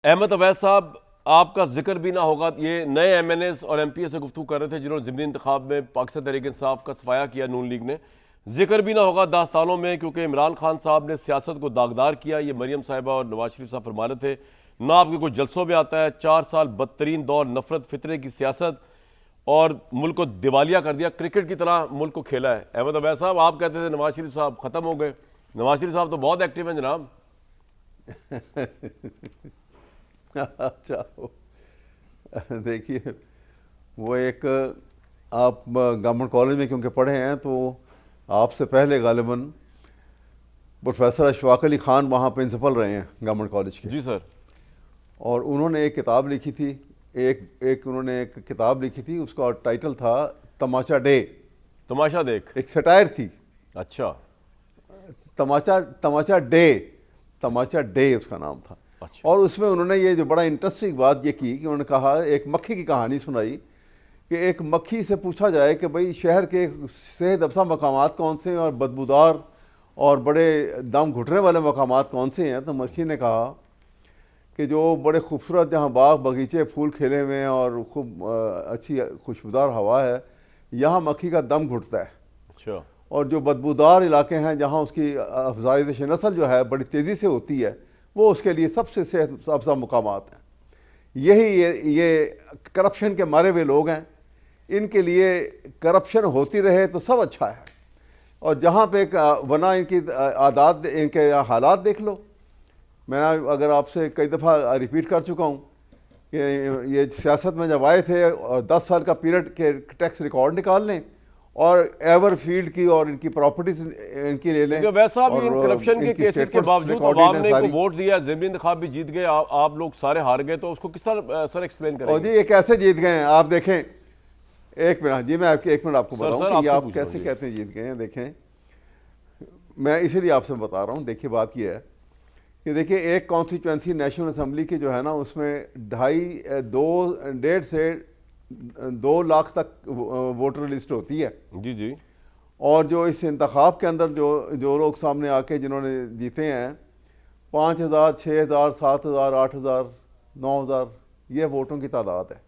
अहमद अवैस साहब, आपका जिक्र भी ना होगा, ये नए MNAs और MPA से गुफ्तगू कर रहे थे जिन्होंने ज़िमनी इंतखाब में पाकिस्तान तहरीक इंसाफ का सफाया किया नून लीग ने। जिक्र भी ना होगा दास्तानों में, क्योंकि इमरान खान साहब ने सियासत को दागदार किया। ये मरियम साहिबा और नवाज शरीफ साहब फरमा रहे थे, ना आपके कोई जलसों में आता है। 4 साल बदतरीन दौर नफरत फितरे की सियासत और मुल्क को दिवालिया कर दिया, क्रिकेट की तरह मुल्क को खेला है। अहमद अवैस साहब, आप कहते थे नवाज शरीफ साहब ख़त्म हो गए। नवाज शरीफ साहब तो बहुत एक्टिव हैं जनाब। अच्छा, देखिए, वो एक आप गवर्नमेंट कॉलेज में क्योंकि पढ़े हैं तो आपसे पहले गालिबन प्रोफेसर अशफाक अली ख़ान वहाँ प्रिंसिपल रहे हैं गवर्नमेंट कॉलेज के। जी सर। और उन्होंने एक किताब लिखी थी, उन्होंने एक किताब लिखी थी, उसका टाइटल था तमाचा डे। तमाशा देख। एक सटायर थी। अच्छा। तमाचा डे उसका नाम था। अच्छा। और उसमें उन्होंने ये जो बड़ा इंटरेस्टिंग बात ये की कि उन्होंने कहा, एक मक्खी की कहानी सुनाई कि एक मक्खी से पूछा जाए कि भाई शहर के सेहत अफजा मकामात कौन से हैं और बदबूदार और बड़े दम घुटने वाले मकामात कौन से हैं। तो मक्खी ने कहा कि जो बड़े खूबसूरत जहाँ बाग बगीचे फूल खिले हुए हैं और खूब अच्छी खुशबूदार हवा है, यहाँ मक्खी का दम घुटता है। अच्छा। और जो बदबूदार इलाके हैं जहाँ उसकी अफजाइश नस्ल जो है बड़ी तेज़ी से होती है, वो उसके लिए सबसे सेहत अफजा मुकामात हैं। यही ये करप्शन के मारे हुए लोग हैं। इनके लिए करप्शन होती रहे तो सब अच्छा है। और जहाँ पे वरना इनकी आदात, इनके हालात देख लो। मैं अगर आपसे कई दफ़ा रिपीट कर चुका हूँ कि ये सियासत में जब आए थे और 10 साल का पीरियड के टैक्स रिकॉर्ड निकाल लें और एवर फील्ड की और इनकी प्रॉपर्टीज इनकी ले लें। वैसा भी इन करप्शन के केसेस के बावजूद अवाम ने इनको वोट दिया, ज़िमनी इंतखाब भी जीत गए, आप लोग सारे हार गए, तो उसको किस तरह सर एक्सप्लेन करें? और जी ये कैसे जीत गए हैं आप देखें। एक मिनट जी, मैं एक मिनट आपको बताऊं कि आप कैसे कहते हैं जीत गए हैं। देखें, मैं इसीलिए आपसे बता रहा हूँ। देखिए, बात यह है कि देखिए, एक कॉन्स्टिट्यूंसी नेशनल असम्बली की जो है ना, उसमें 1.5 से 2 लाख तक वोटर लिस्ट होती है। जी जी। और जो इस इंतखाब के अंदर जो लोग सामने आके जिन्होंने जीते हैं, 5,000, 6,000, 7,000, 8,000, 9,000 ये वोटों की तादाद है।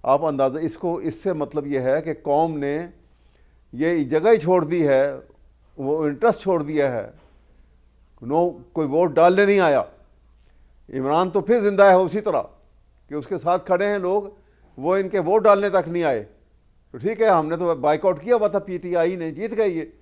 आप अंदाज़ा इससे मतलब ये है कि कौम ने ये जगह ही छोड़ दी है, वो इंटरेस्ट छोड़ दिया है। कोई वोट डालने नहीं आया। इमरान तो फिर जिंदा है उसी तरह कि उसके साथ खड़े हैं लोग, वो इनके वोट डालने तक नहीं आए। तो ठीक है, हमने तो बाइकआउट किया हुआ था, PTI ने, जीत गई ये।